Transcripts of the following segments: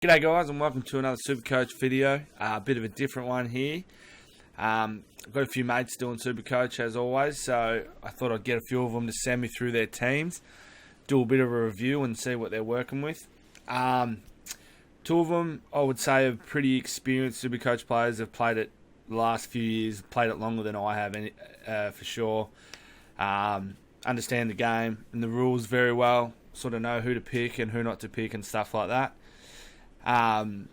G'day guys and welcome to another Supercoach video. A bit of a different one here. I've got a few mates doing Supercoach as always, so I thought I'd get a few of them to send me through their teams, do a bit of a review and see what they're working with. Two of them I would say are pretty experienced Supercoach players. Have played it the last few years, played it longer than I have for sure. Understand the game and the rules very well, sort of know who to pick and who not to pick and stuff like that. And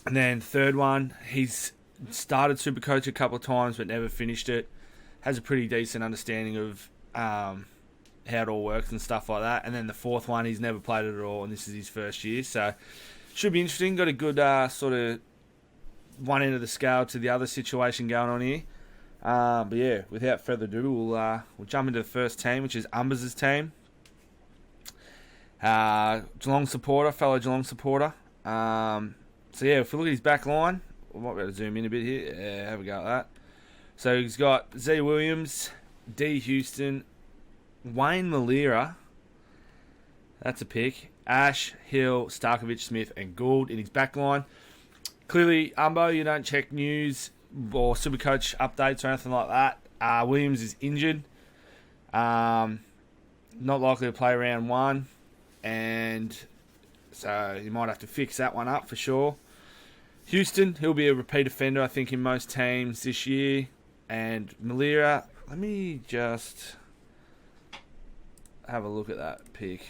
then third one, he's started Supercoach a couple of times but never finished it. Has a pretty decent understanding of how it all works and stuff like that. And then the fourth one, he's never played it at all, and this is his first year, so should be interesting. Got a good sort of one end of the scale to the other situation going on here. But yeah, without further ado, we'll jump into the first team, which is Umbers' team. Geelong supporter, fellow Geelong supporter. So yeah, if we look at his back line, we might be able to zoom in a bit here. Yeah, have a go at that. So he's got Z Williams, D Houston, Wayne Malira. That's a pick. Ash, Hill, Starkovich, Smith, and Gould in his back line. Clearly, Umbo, you don't check news or Supercoach updates or anything like that. Williams is injured. Not likely to play round one. And so you might have to fix that one up for sure. Houston, he'll be a repeat offender, I think, in most teams this year. And Malira, let me just have a look at that pick.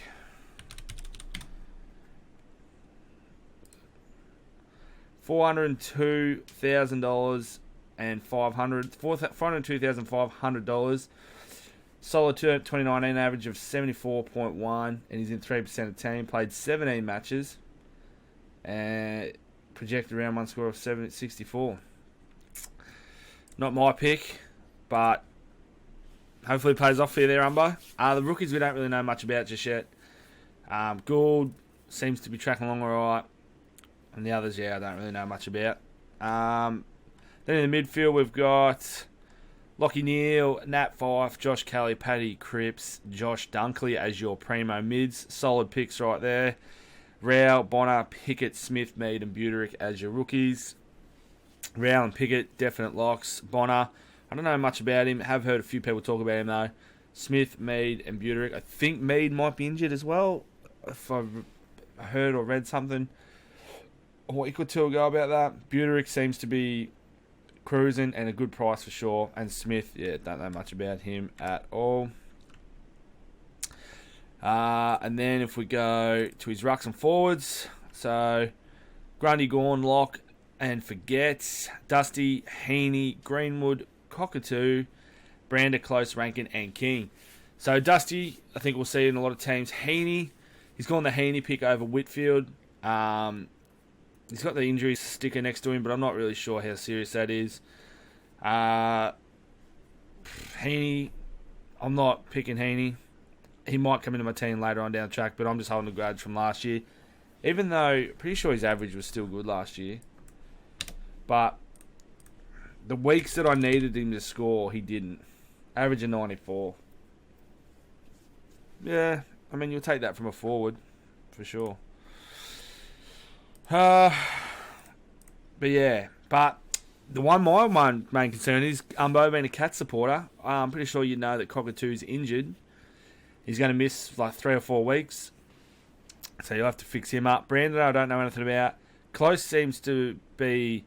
$402,500 and $402,500. Solid 2019 average of 74.1, and he's in 3% of team. Played 17 matches, and projected round one score of 64. Not my pick, but hopefully pays off for you there, Umbo. The rookies we don't really know much about just yet. Gould seems to be tracking along alright, and the others, yeah, I don't really know much about. Then in the midfield, we've got Lockie Neal, Nat Fife, Josh Kelly, Paddy Cripps, Josh Dunkley as your primo mids. Solid picks right there. Rao, Bonner, Pickett, Smith, Mead and Buterick as your rookies. Rao and Pickett, definite locks. Bonner, I don't know much about him. Have heard a few people talk about him though. Smith, Mead and Buterick. I think Mead might be injured as well, if I've heard or read something a week or two ago about that. Buterick seems to be cruising and a good price for sure. And Smith, yeah, don't know much about him at all. And then if we go to his rucks and forwards, so Grundy, Gawn, Lock and Forget, Dusty, Heaney, Greenwood, Cockatoo, Brander, Close, Rankin and King. So Dusty, I think we'll see in a lot of teams. Heaney, he's gone the Heaney pick over Whitfield. He's got the injury sticker next to him, but I'm not really sure how serious that is. Heaney, I'm not picking Heaney. He might come into my team later on down the track, but I'm just holding a grudge from last year. Even though, pretty sure his average was still good last year. But the weeks that I needed him to score, he didn't. Average of 94. Yeah, I mean, you'll take that from a forward, for sure. But yeah, but my main concern is Umbo being a Cat supporter. I'm pretty sure you know that Cockatoo's injured. He's going to miss like 3 or 4 weeks, so you'll have to fix him up. Brandon, I don't know anything about. Close seems to be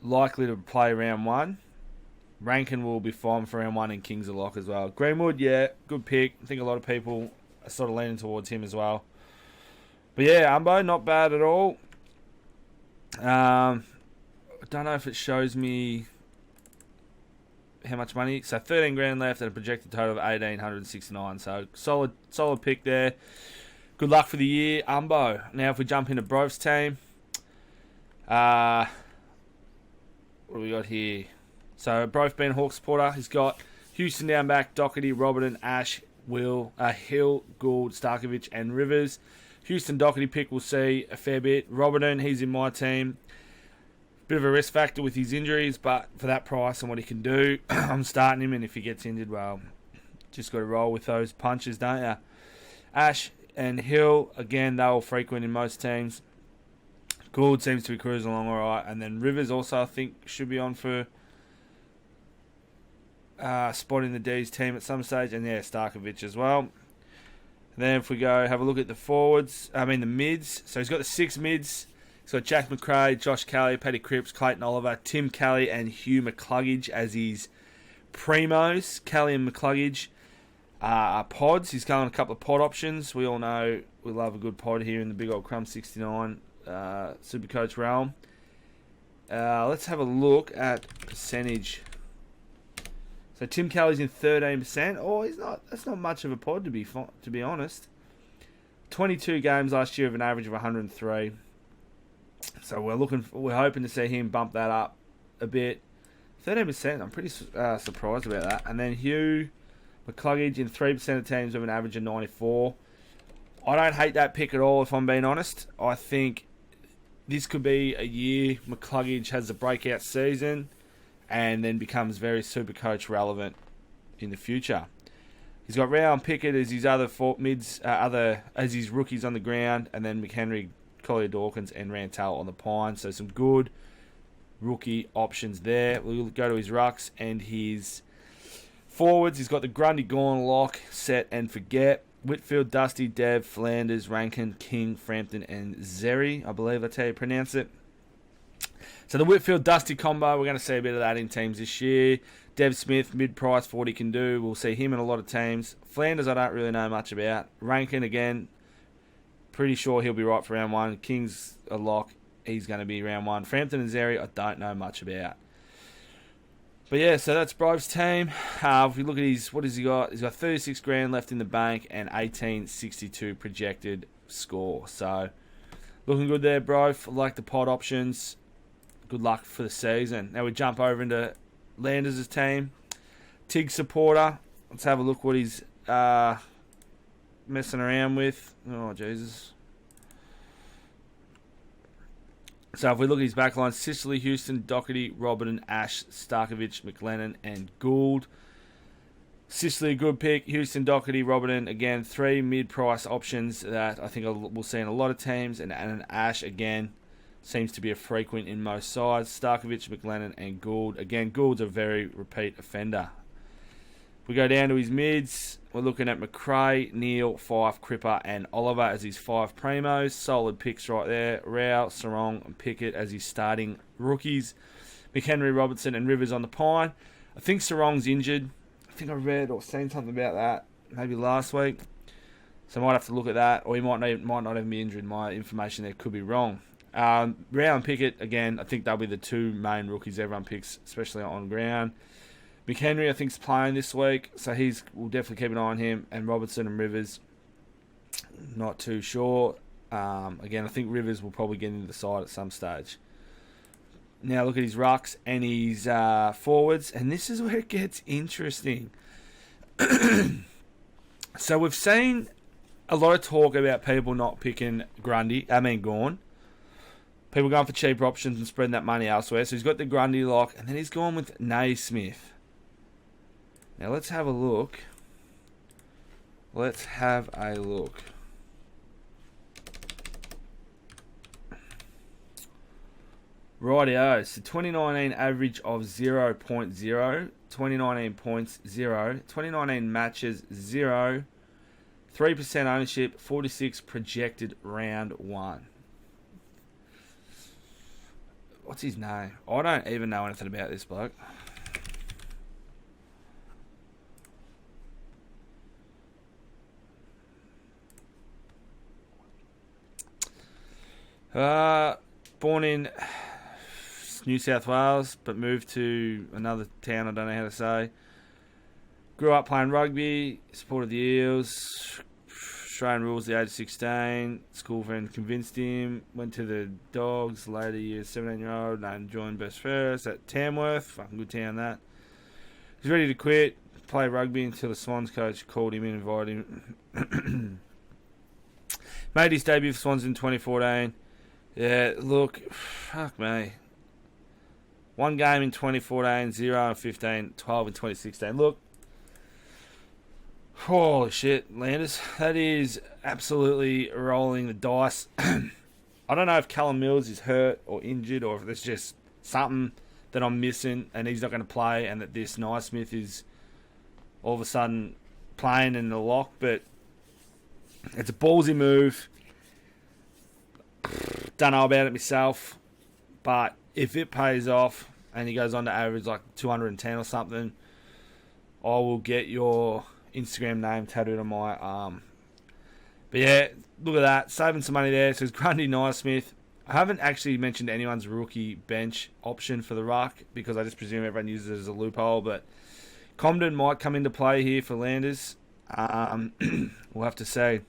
likely to play round one. Rankin will be fine for round one, and King's a lock as well. Greenwood, yeah, good pick. I think a lot of people are sort of leaning towards him as well. But yeah, Umbo, not bad at all. I don't know if it shows me how much money. So 13 grand left and a projected total of 1,869. So solid pick there. Good luck for the year, Umbo. Now if we jump into Brove's team. What do we got here? So Brove being a Hawk supporter. He's got Houston down back, Doherty, Robertson, Ash, Hill, Gould, Starkovich and Rivers. Houston Doherty pick we'll see a fair bit. Robertson, he's in my team. Bit of a risk factor with his injuries, but for that price and what he can do, I'm starting him, and if he gets injured, well, just got to roll with those punches, don't you? Ash, and Hill, again, they're all frequent in most teams. Gould seems to be cruising along all right. And then Rivers also, I think, should be on for spot in the D's team at some stage. And, yeah, Starkovic as well. And then if we go have a look at the mids. So he's got the 6 mids. He's got Jack McRae, Josh Kelly, Paddy Cripps, Clayton Oliver, Tim Kelly, and Hugh McCluggage as his primos. Kelly and McCluggage are pods. He's going a couple of pod options. We all know we love a good pod here in the big old Crumb 69 Supercoach realm. Let's have a look at percentage. So Tim Kelly's in 13%. Oh, that's not much of a pod to be honest. 22 games last year of an average of 103. So we're hoping to see him bump that up a bit. 13%. I'm pretty surprised about that. And then Hugh McCluggage in 3% of teams with an average of 94. I don't hate that pick at all, if I'm being honest. I think this could be a year McCluggage has a breakout season and then becomes very Supercoach relevant in the future. He's got Rao and Pickett as his other mids, as his rookies on the ground, and then McHenry, Collier Dawkins, and Rantel on the pine. So some good rookie options there. We'll go to his rucks and his forwards. He's got the Grundy, Gawn, Lock, Set, and Forget. Whitfield, Dusty, Dev, Flanders, Rankin, King, Frampton, and Zeri. I believe that's how you pronounce it. So the Whitfield-Dusty combo, we're going to see a bit of that in teams this year. Dev Smith, mid-price for what he can do. We'll see him in a lot of teams. Flanders, I don't really know much about. Rankin, again, pretty sure he'll be right for round 1. King's a lock. He's going to be round 1. Frampton and Zeri, I don't know much about. But yeah, so that's Brove's team. If we look at what has he got? He's got 36 grand left in the bank and 1862 projected score. So looking good there, Brove. I like the pod options. Good luck for the season. Now we jump over into Landers' team. Tig supporter. Let's have a look what he's messing around with. Oh, Jesus. So if we look at his backline, Sicily, Houston, Doherty, Robertson, Ash, Starkovic, McLennan, and Gould. Sicily, good pick. Houston, Doherty, Robertson, again, 3 mid-price options that I think we'll see in a lot of teams. And an Ash, again, seems to be a frequent in most sides. Starkovic, McLennan, and Gould. Again, Gould's a very repeat offender. We go down to his mids. We're looking at McRae, Neal, Fife, Cripper, and Oliver as his 5 primos. Solid picks right there. Rao, Sarong, and Pickett as his starting rookies. McHenry, Robertson, and Rivers on the pine. I think Sarong's injured. I think I read or seen something about that maybe last week. So I might have to look at that. Or he might not even be injured. My information there could be wrong. Rao and Pickett, again, I think they'll be the 2 main rookies everyone picks, especially on ground. McHenry, I think, is playing this week, so we'll definitely keep an eye on him. And Robertson and Rivers, not too sure. Again, I think Rivers will probably get into the side at some stage. Now look at his rucks and his forwards, and this is where it gets interesting. So we've seen a lot of talk about people not picking Gawn. People going for cheaper options and spreading that money elsewhere. So he's got the Grundy lock, and then he's gone with Naismith. Now let's have a look. Rightio. So 2019 average of 0.0, 2019 points 0, 2019 matches 0, 3% ownership, 46 projected round 1. What's his name? I don't even know anything about this bloke. Born in New South Wales, but moved to another town I don't know how to say. Grew up playing rugby, supported the Eels, Australian rules at the age of 16. School friend convinced him, went to the Dogs, later years, 17-year-old, and joined Best First at Tamworth. Fucking good town that. He's ready to quit, play rugby until the Swans coach called him in and invited him. Made his debut for Swans in 2014. Yeah, look, fuck me. 1 game in 2014, 0 in 15, 12 in 2016. Look, Holy shit, Landers. That is absolutely rolling the dice. I don't know if Callum Mills is hurt or injured, or if there's just something that I'm missing and he's not going to play, and that this Naismith is all of a sudden playing in the lock. But it's a ballsy move. Don't know about it myself, but if it pays off and he goes on to average like 210 or something, I will get your Instagram name tattooed on my arm. But yeah, look at that. Saving some money there. So it's Grundy, Naismith. I haven't actually mentioned anyone's rookie bench option for the ruck because I just presume everyone uses it as a loophole. But Comden might come into play here for Landers. We'll have to see.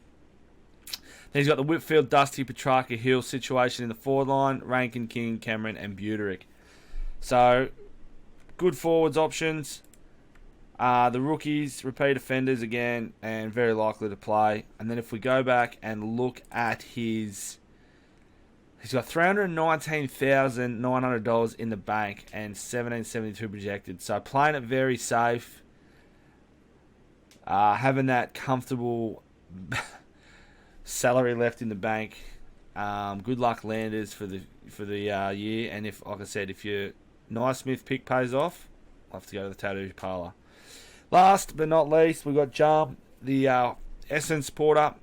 Then he's got the Whitfield, Dusty, Petrarca, Hill situation in the forward line. Rankin, King, Cameron and Buterick. So, good forwards options. The rookies, repeat offenders again, and very likely to play. And then if we go back and look at he's got $319,900 in the bank and $1,772 projected. So playing it very safe, having that comfortable salary left in the bank. Good luck, Landers, for the year. And if, like I said, if your Naismith pick pays off, I'll have to go to the tattoo parlour. Last but not least, we've got Jam, the Essence supporter.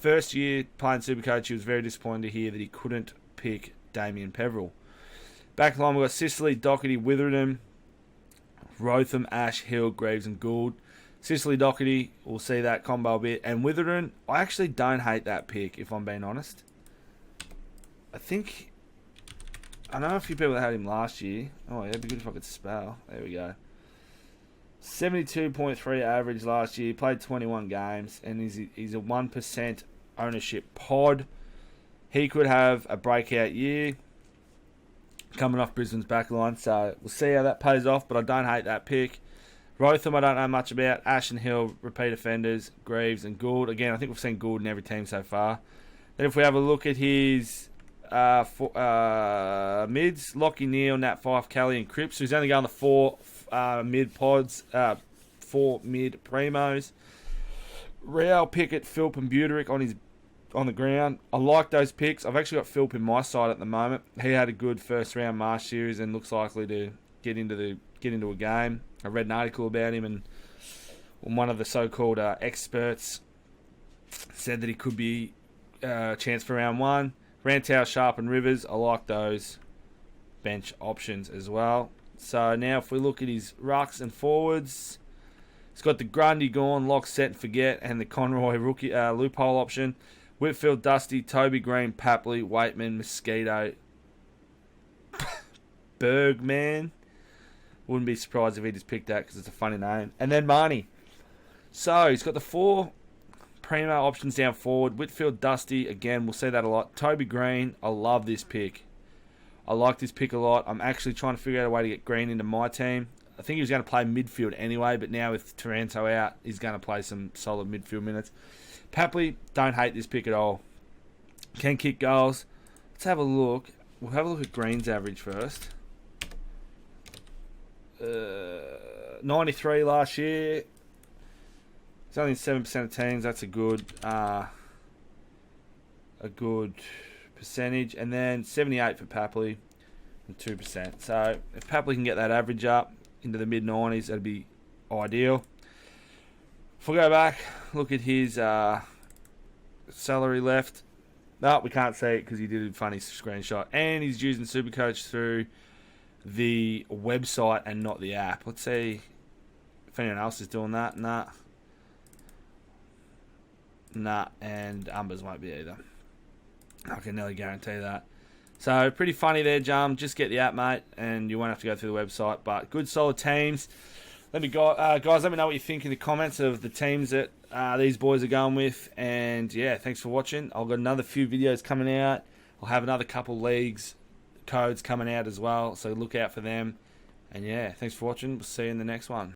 First year playing Supercoach, he was very disappointed to hear that he couldn't pick Damien Peveril. Back line, we've got Sicily, Doherty, Witherden, Rotham, Ash, Hill, Greaves and Gould. Sicily, Doherty, we'll see that combo a bit. And Witherden, I actually don't hate that pick, if I'm being honest. I know a few people that had him last year. Oh, yeah, it'd be good if I could spell. There we go. 72.3 average last year. Played 21 games, and he's a 1% ownership pod. He could have a breakout year coming off Brisbane's back line, so we'll see how that pays off, but I don't hate that pick. Rotham, I don't know much about. Ash and Hill, repeat offenders. Greaves and Gould. Again, I think we've seen Gould in every team so far. Then if we have a look at his mids, Lockie Neal, Nat Fife, Kelly and Cripps. So he's only going to 4 mid pods, 4 mid primos. Real, Pickett, Philp and Buterick on the ground. I like those picks. I've actually got Philp in my side at the moment. He had a good first round March series and looks likely to get into a game. I read an article about him, and one of the so-called experts said that he could be a chance for round 1. Rantau, Sharp and Rivers, I like those bench options as well. So now if we look at his rucks and forwards, he's got the Grundy gone, lock, set and forget, and the Conroy rookie loophole option. Whitfield, Dusty, Toby Green, Papley, Waitman, Mosquito, Bergman. Wouldn't be surprised if he just picked that because it's a funny name. And then Marnie. So he's got the 4 primo options down forward. Whitfield, Dusty, again, we'll see that a lot. Toby Green, I love this pick. I like this pick a lot. I'm actually trying to figure out a way to get Green into my team. I think he was going to play midfield anyway, but now with Taranto out, he's going to play some solid midfield minutes. Papley, don't hate this pick at all. Can kick goals. Let's have a look. We'll have a look at Green's average first. 93 last year. It's only 7% of teams. That's a good percentage. And then 78 for Papley and 2%. So if Papley can get that average up into the mid-90s, that'd be ideal. If we go back, look at his salary left. No, we can't see it because he did a funny screenshot. And he's using Supercoach through the website and not the app. Let's see if anyone else is doing that. Nah, and Umbers won't be either. I can nearly guarantee that. So, pretty funny there, Jum. Just get the app, mate, and you won't have to go through the website. But good, solid teams. Guys, let me know what you think in the comments of the teams that these boys are going with. And, yeah, thanks for watching. I've got another few videos coming out. I'll have another couple leagues codes coming out as well, so look out for them. And, yeah, thanks for watching. We'll see you in the next one.